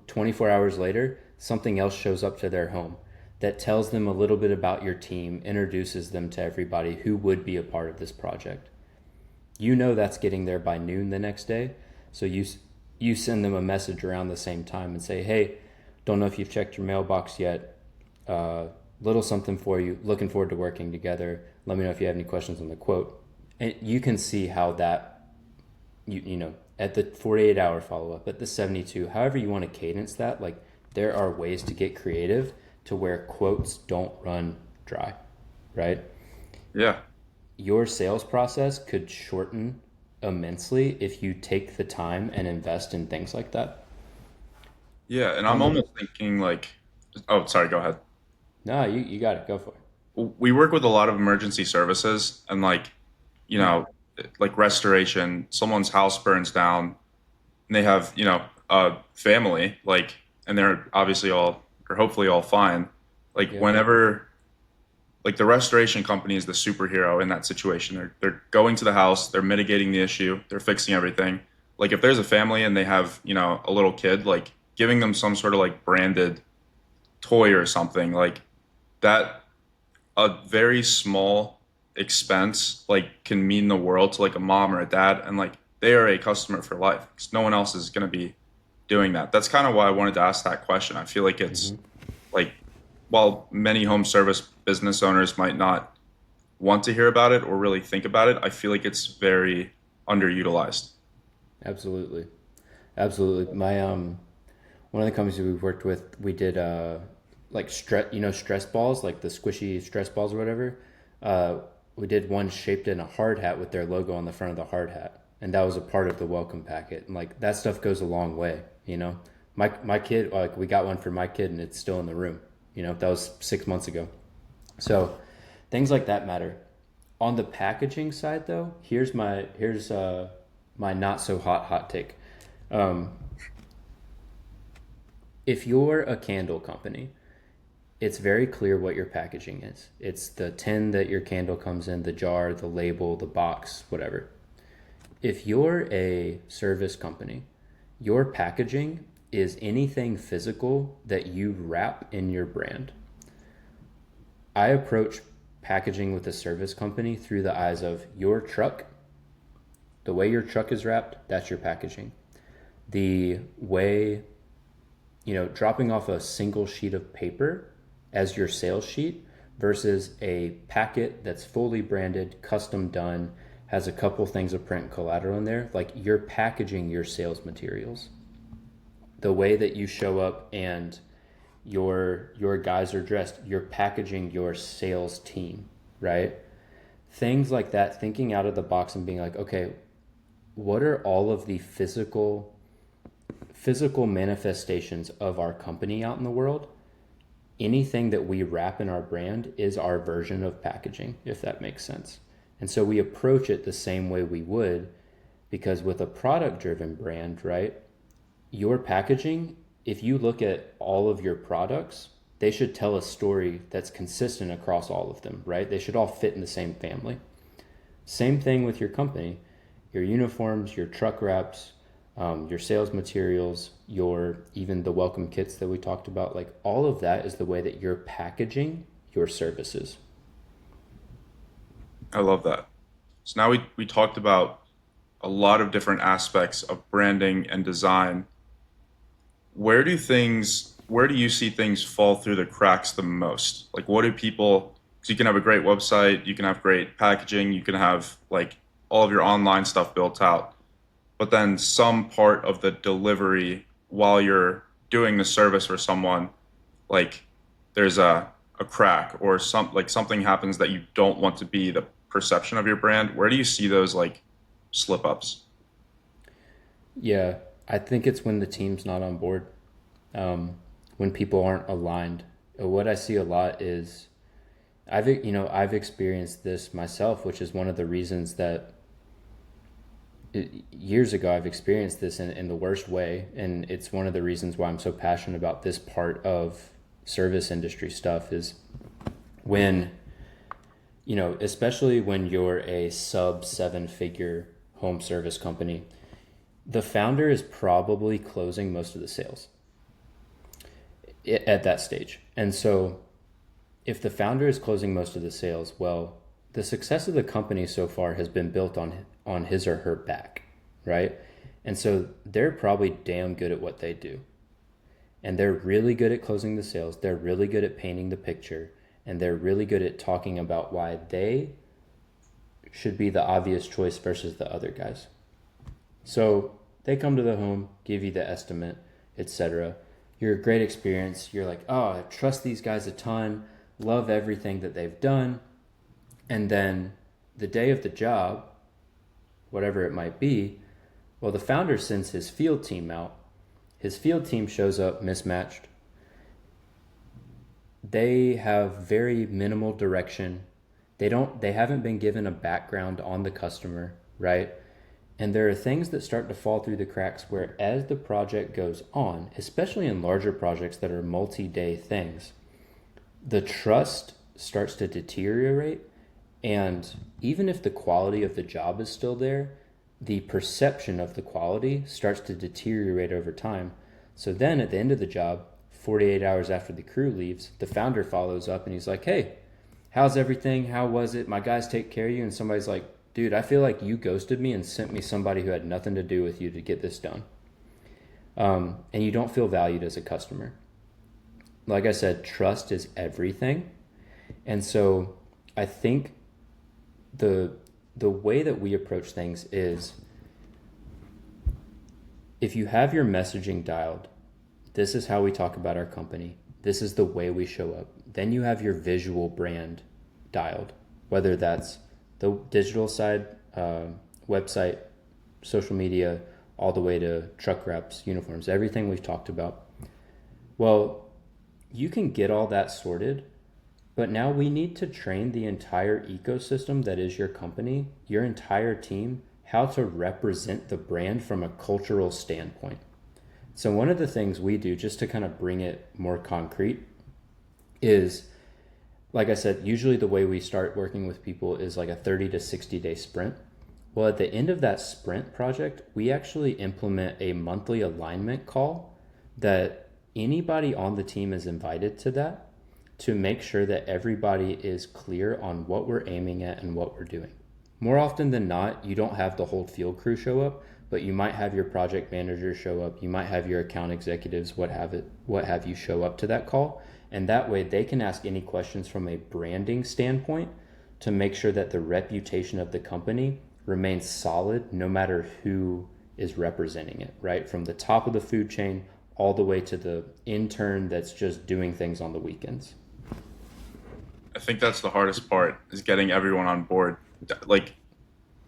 24 hours later, something else shows up to their home that tells them a little bit about your team, introduces them to everybody who would be a part of this project. That's getting there by noon the next day. So you send them a message around the same time and say, "Hey, don't know if you've checked your mailbox yet. Little something for you. Looking forward to working together. Let me know if you have any questions on the quote." And you can see how that at the 48-hour follow up, at the 72, however you want to cadence that. Like there are ways to get creative to where quotes don't run dry, right? Yeah, Your sales process could shorten immensely if you take the time and invest in things like that. yeah, and I'm On the almost thinking like, oh, sorry, go ahead. No, you got it. Go for We work with a lot of emergency services and like, you it. know, like restoration, someone's house burns down and they have, a family, like, and they're obviously all, or hopefully all fine. Like Yep. whenever, like the restoration company is the superhero in that situation. They're going to the house, they're mitigating the issue, they're fixing everything. Like if there's a family and they have, a little kid, like giving them some sort of like branded toy or something, like that a very small expense like can mean the world to like a mom or a dad, and like they are a customer for life because no one else is going to be doing that. That's kind of why I wanted to ask that question. I feel like it's Hmm. like while many home service business owners might not want to hear about it or really think about it, I feel like it's very underutilized. Absolutely. Absolutely. My one of the companies we worked with, we did like stress balls, like the squishy stress balls or whatever. Uh, we did one shaped in a hard hat with their logo on the front of the hard hat, and that was a part of the welcome packet. And like that stuff goes a long way, My kid, like we got one for my kid, and it's still in the room. That was 6 months ago. So things like that matter. On the packaging side, though, here's my not so hot take. Um, if you're a candle company, it's very clear what your packaging is. It's the tin that your candle comes in, the jar, the label, the box, whatever. If you're a service company, your packaging is anything physical that you wrap in your brand. I approach packaging with a service company through the eyes of your truck. The way your truck is wrapped, that's your packaging. The way, dropping off a single sheet of paper as your sales sheet versus a packet that's fully branded, custom done, has a couple things of print and collateral in there. Like, you're packaging your sales materials. The way that you show up and your guys are dressed, you're packaging your sales team, right? Things like that, thinking out of the box and being like, okay, what are all of the physical manifestations of our company out in the world? Anything that we wrap in our brand is our version of packaging, if that makes sense. And so we approach it the same way we would, because with a product-driven brand, right, your packaging, if you look at all of your products, they should tell a story that's consistent across all of them, right? They should all fit in the same family. Same thing with your company. Your uniforms, your truck wraps, your sales materials, even the welcome kits that we talked about, like all of that is the way that you're packaging your services. I love that. So now we talked about a lot of different aspects of branding and design. Where do you see things fall through the cracks the most? Like, what do people, because you can have a great website, you can have great packaging, you can have like all of your online stuff built out, but then some part of the delivery while you're doing the service for someone, like there's a crack or something happens that you don't want to be the perception of your brand. Where do you see those like slip ups? Yeah, I think it's when the team's not on board, when people aren't aligned. What I see a lot is I've experienced this myself, which is one of the reasons that years ago I've experienced this in the worst way, and it's one of the reasons why I'm so passionate about this part of service industry stuff is when, especially when you're a sub 7-figure home service company, the founder is probably closing most of the sales at that stage. And so if the founder is closing most of the sales, well, the success of the company so far has been built on his or her back, right? And so they're probably damn good at what they do. And they're really good at closing the sales. They're really good at painting the picture. And they're really good at talking about why they should be the obvious choice versus the other guys. So they come to the home, give you the estimate, etc. You're a great experience. You're like, oh, I trust these guys a ton, love everything that they've done. And then the day of the job, whatever it might be, well, the founder sends his field team out. His field team shows up mismatched. They have very minimal direction. They haven't been given a background on the customer, right? And there are things that start to fall through the cracks where as the project goes on, especially in larger projects that are multi-day things, the trust starts to deteriorate. And even if the quality of the job is still there, the perception of the quality starts to deteriorate over time. So then at the end of the job, 48 hours after the crew leaves, the founder follows up and he's like, hey, how's everything? How was it? My guys take care of you? And somebody's like, dude, I feel like you ghosted me and sent me somebody who had nothing to do with you to get this done. And you don't feel valued as a customer. Like I said, trust is everything. And so I think the way that we approach things is, if you have your messaging dialed, this is how we talk about our company, this is the way we show up, then you have your visual brand dialed, whether that's the digital side, website, social media, all the way to truck wraps, uniforms, everything we've talked about. Well, you can get all that sorted, but now we need to train the entire ecosystem that is your company, your entire team, how to represent the brand from a cultural standpoint. So one of the things we do, just to kind of bring it more concrete, is, like I said, usually the way we start working with people is like a 30 to 60 day sprint. Well, at the end of that sprint project, we actually implement a monthly alignment call that anybody on the team is invited to that. to make sure that everybody is clear on what we're aiming at and what we're doing. More often than not, you don't have the whole field crew show up, but you might have your project manager show up, you might have your account executives, what have you show up to that call, and that way they can ask any questions from a branding standpoint to make sure that the reputation of the company remains solid no matter who is representing it, right? From the top of the food chain all the way to the intern that's just doing things on the weekends. I think that's the hardest part is getting everyone on board. Like,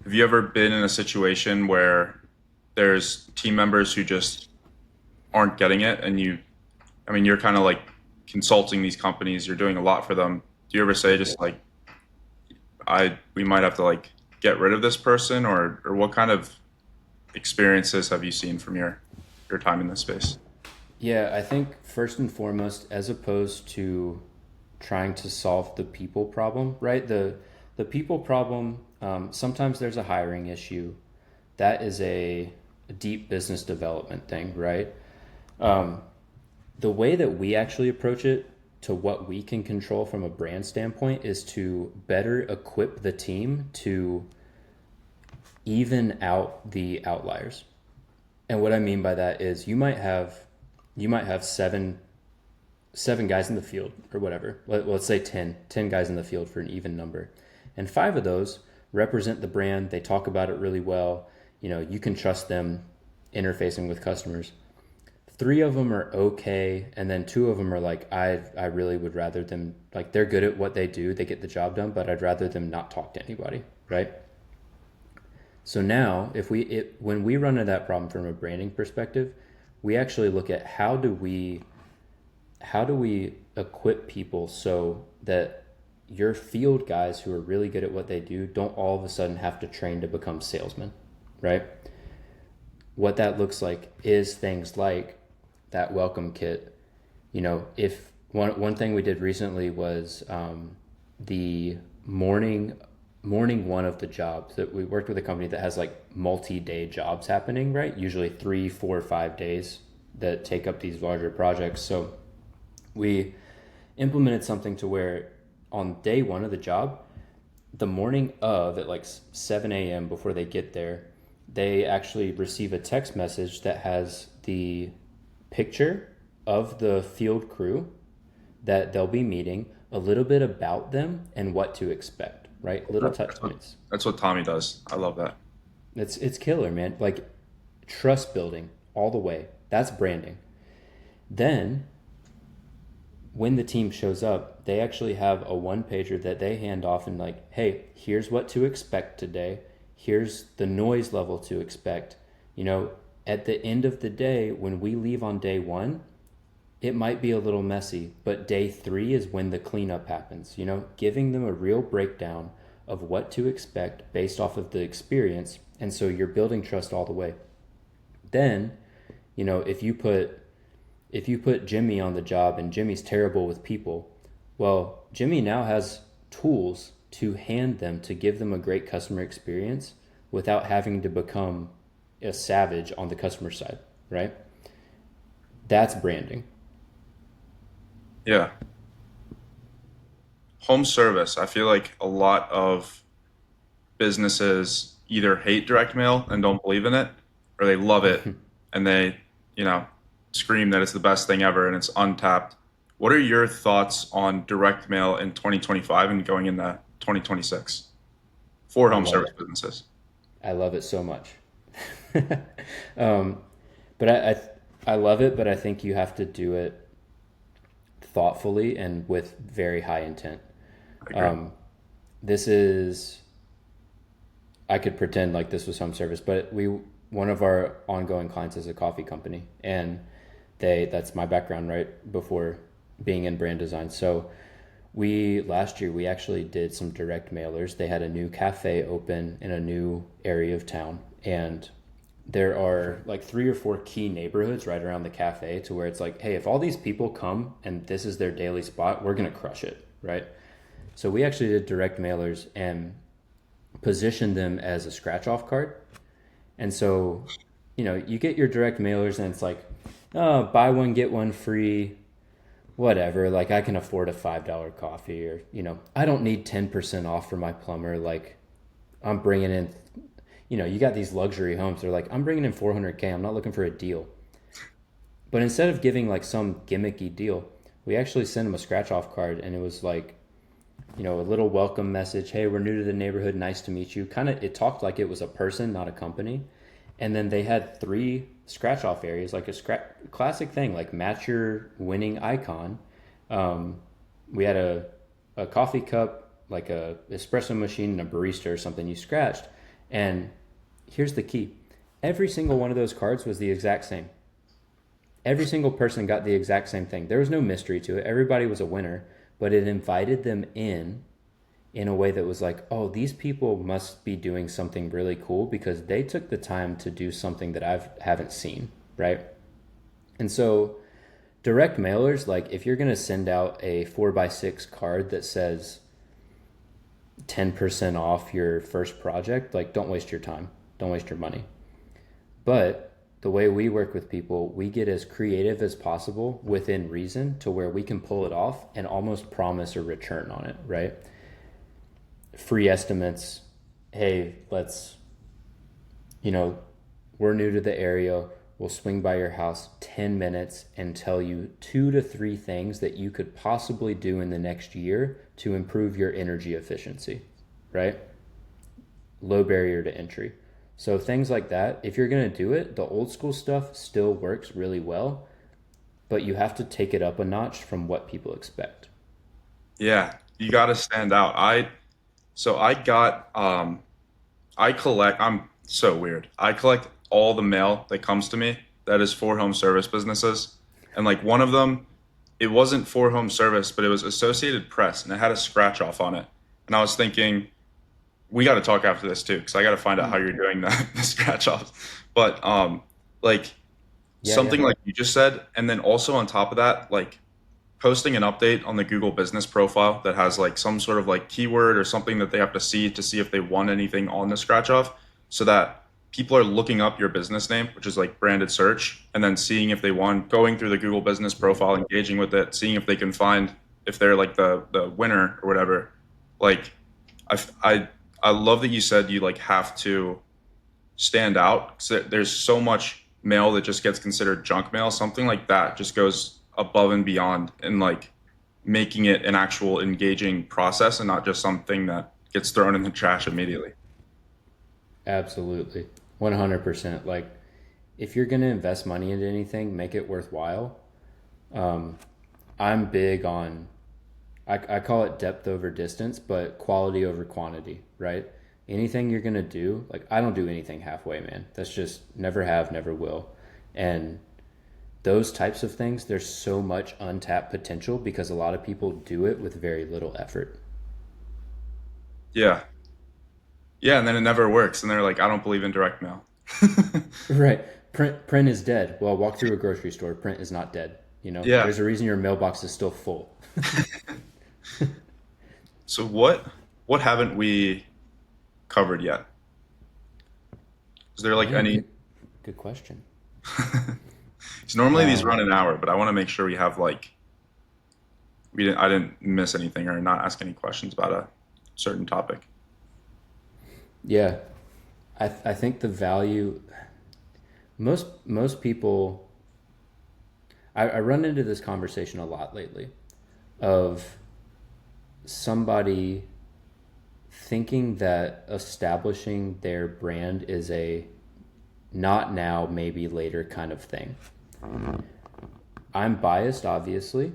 have you ever been in a situation where there's team members who just aren't getting it and you're kind of like consulting these companies, you're doing a lot for them. Do you ever say just like we might have to like get rid of this person or what kind of experiences have you seen from your time in this space? Yeah, I think first and foremost, as opposed to trying to solve the people problem, right? The people problem, sometimes there's a hiring issue. That is a deep business development thing, right? The way that we actually approach it to what we can control from a brand standpoint is to better equip the team to even out the outliers. And what I mean by that is you might have seven guys in the field or whatever. Let's say 10 guys in the field for an even number. And five of those represent the brand. They talk about it really well. You can trust them interfacing with customers. Three of them are okay, and then two of them are like, I really would rather them, like, they're good at what they do, they get the job done, but I'd rather them not talk to anybody, right? So now, when we run into that problem from a branding perspective, we actually look at how do we equip people so that your field guys who are really good at what they do don't all of a sudden have to train to become salesmen, right? What that looks like is things like that welcome kit. If one thing we did recently was the morning one of the jobs that we worked with a company that has like multi-day jobs happening, right? Usually 3, 4, 5 days that take up these larger projects. So we implemented something to where on day one of the job, the morning of at like 7 a.m. before they get there, they actually receive a text message that has the picture of the field crew that they'll be meeting, a little bit about them and what to expect, right? Little touch points. That's what Tommy does. I love that. It's killer, man. Like trust building all the way. That's branding. Then when the team shows up, they actually have a one pager that they hand off and like, hey, here's what to expect today. Here's the noise level to expect. At the end of the day, when we leave on day one, it might be a little messy, but day 3 is when the cleanup happens, giving them a real breakdown of what to expect based off of the experience. And so you're building trust all the way. Then, if you put Jimmy on the job and Jimmy's terrible with people, well, Jimmy now has tools to hand them to give them a great customer experience without having to become a savage on the customer side, right? That's branding. Yeah. Home service. I feel like a lot of businesses either hate direct mail and don't believe in it, or they love it and they, you know, scream that it's the best thing ever and it's untapped. What are your thoughts on direct mail in 2025 and going into 2026 for I home love service it. businesses? I love it so much. But I love it, but I think you have to do it thoughtfully and with very high intent. I agree. This is I could pretend like this was home service, but one of our ongoing clients is a coffee company, and that's my background right before being in brand design. So last year we actually did some direct mailers. They had a new cafe open in a new area of town, and there are like 3 or 4 key neighborhoods right around the cafe to where it's like, hey, if all these people come and this is their daily spot, we're gonna crush it, right? So we actually did direct mailers and positioned them as a scratch off card. And so, you get your direct mailers and it's like, oh, buy one, get one free, whatever, like I can afford a $5 coffee, or, I don't need 10% off for my plumber. Like I'm bringing in, you got these luxury homes. They're like, I'm bringing in 400K. I'm not looking for a deal. But instead of giving like some gimmicky deal, we actually sent them a scratch off card, and it was like, a little welcome message. Hey, we're new to the neighborhood. Nice to meet you. Kind of, it talked like it was a person, not a company. And then they had 3 scratch off areas, like a classic thing, like match your winning icon. We had a coffee cup, like a espresso machine, and a barista or something you scratched. And here's the key. Every single one of those cards was the exact same. Every single person got the exact same thing. There was no mystery to it. Everybody was a winner, but it invited them in a way that was like, oh, these people must be doing something really cool because they took the time to do something that haven't seen, right? And so direct mailers, like if you're going to send out a 4x6 card that says 10% off your first project, like don't waste your time. Don't waste your money. But the way we work with people, we get as creative as possible within reason to where we can pull it off and almost promise a return on it, right? Free estimates. Hey, we're new to the area. We'll swing by your house 10 minutes and tell you 2 to 3 things that you could possibly do in the next year to improve your energy efficiency, right? Low barrier to entry. So things like that, if you're going to do it, the old school stuff still works really well, but you have to take it up a notch from what people expect. Yeah, you got to stand out. I collect, I'm so weird. I collect all the mail that comes to me that is for home service businesses. And like one of them, it wasn't for home service, but it was Associated Press and it had a scratch off on it. And I was thinking, we got to talk after this too, because I got to find out how you're doing the scratch offs. But like Yeah, yeah. something like you just said, and then also on top of that, like posting an update on the Google business profile that has like some sort of like keyword or something that they have to see if they want anything on the scratch off, so that people are looking up your business name, which is like branded search, and then seeing if they want, going through the Google business profile, engaging with it, seeing if they can find if they're like the winner or whatever. Like I I I love that you said you like have to stand out, because there's so much mail that just gets considered junk mail. Something like that just goes above and beyond and like making it an actual engaging process and not just something that gets thrown in the trash immediately. Absolutely. 100%. Like if you're going to invest money into anything, make it worthwhile. Um, I'm big on, I call it depth over distance, but quality over quantity, right? Anything you're going to do, like I don't do anything halfway, man. That's just never have, never will. And those types of things, there's so much untapped potential because a lot of people do it with very little effort. Yeah. Yeah, and then it never works and they're like, I don't believe in direct mail. Right. Print is dead. Well, walk through a grocery store. Print is not dead. Yeah. There's a reason your mailbox is still full. So what haven't we covered yet? Is there like Man, any? good question. So normally these run Um, an hour, but I want to make sure we have like I didn't miss anything or not ask any questions about a certain topic. yeah, I think the value most people I run into this conversation a lot lately of somebody thinking that establishing their brand is a not now, maybe later kind of thing. I'm biased, obviously,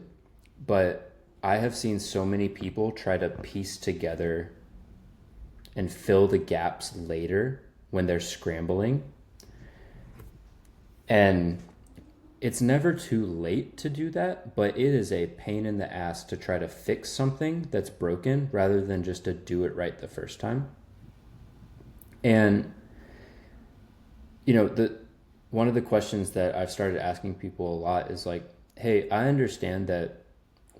but I have seen so many people try to piece together and fill the gaps later when they're scrambling. And it's never too late to do that, but it is a pain in the ass to try to fix something that's broken rather than just to do it right the first time. And the one of the questions that I've started asking people a lot is like, hey, I understand that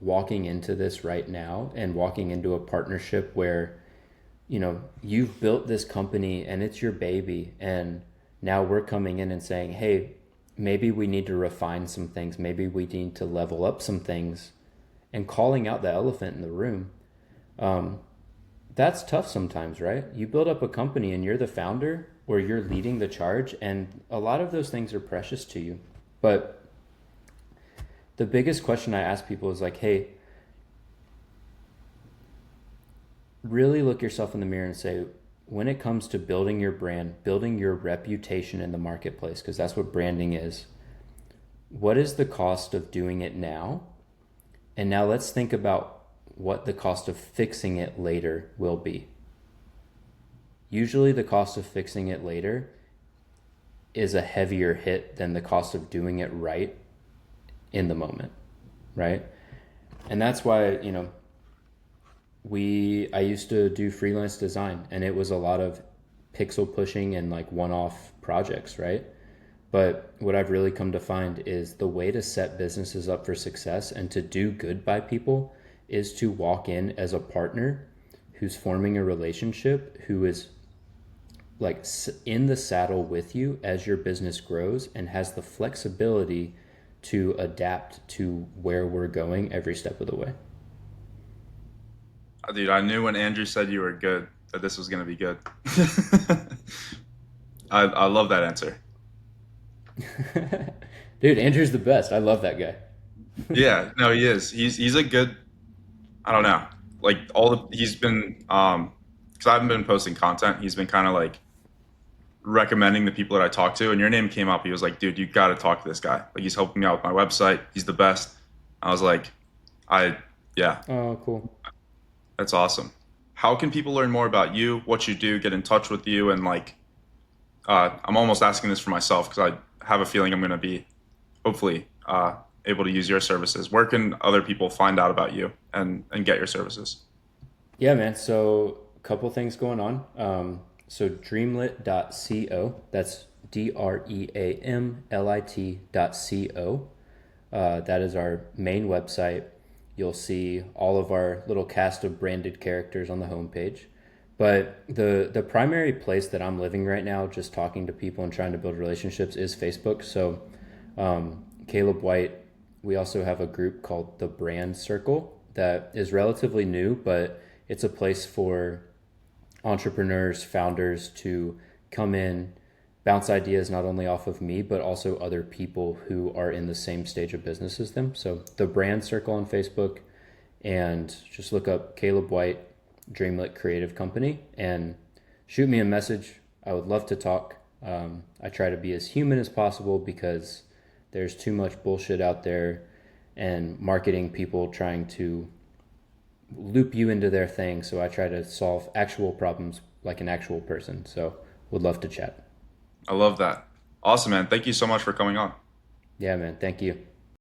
walking into this right now and walking into a partnership where you've built this company and it's your baby, and now we're coming in and saying, hey, maybe we need to refine some things. Maybe we need to level up some things, and calling out the elephant in the room. Um, that's tough sometimes, right? You build up a company and you're the founder or you're leading the charge, and a lot of those things are precious to you. But the biggest question I ask people is like, hey, really look yourself in the mirror and say, when it comes to building your brand, building your reputation in the marketplace, because that's what branding is, what is the cost of doing it now? And now let's think about what the cost of fixing it later will be. Usually the cost of fixing it later is a heavier hit than the cost of doing it right in the moment, right? And that's why, I used to do freelance design, and it was a lot of pixel pushing and like one-off projects, right? But what I've really come to find is the way to set businesses up for success and to do good by people is to walk in as a partner who's forming a relationship, who is like in the saddle with you as your business grows and has the flexibility to adapt to where we're going every step of the way. Dude, I knew when Andrew said you were good that this was going to be good. I love that answer. Dude, Andrew's the best. I love that guy. Yeah, no, he is. He's a good. I don't know. Like he's been because I haven't been posting content. He's been kind of like recommending the people that I talk to, and your name came up. He was like, "Dude, you got to talk to this guy. Like he's helping me out with my website. He's the best." I was like, "I yeah, Oh, cool. that's awesome." How can people learn more about you, what you do, get in touch with you, and like I'm almost asking this for myself because I have a feeling I'm going to be hopefully able to use your services. Where can other people find out about you and get your services? Yeah, man. So a couple things going on. So dreamlit.co. That's dreamlit.co. That is our main website. You'll see all of our little cast of branded characters on the homepage. But the primary place that I'm living right now, just talking to people and trying to build relationships, is Facebook. So Caleb White, we also have a group called the Brand Circle that is relatively new, but it's a place for entrepreneurs, founders to come in, bounce ideas not only off of me, but also other people who are in the same stage of business as them. So the Brand Circle on Facebook, and just look up Caleb White, Dreamlit Creative Company, and shoot me a message. I would love to talk. I try to be as human as possible because there's too much bullshit out there and marketing people trying to loop you into their thing. So I try to solve actual problems like an actual person. So would love to chat. I love that. Awesome, man. Thank you so much for coming on. Yeah, man. Thank you.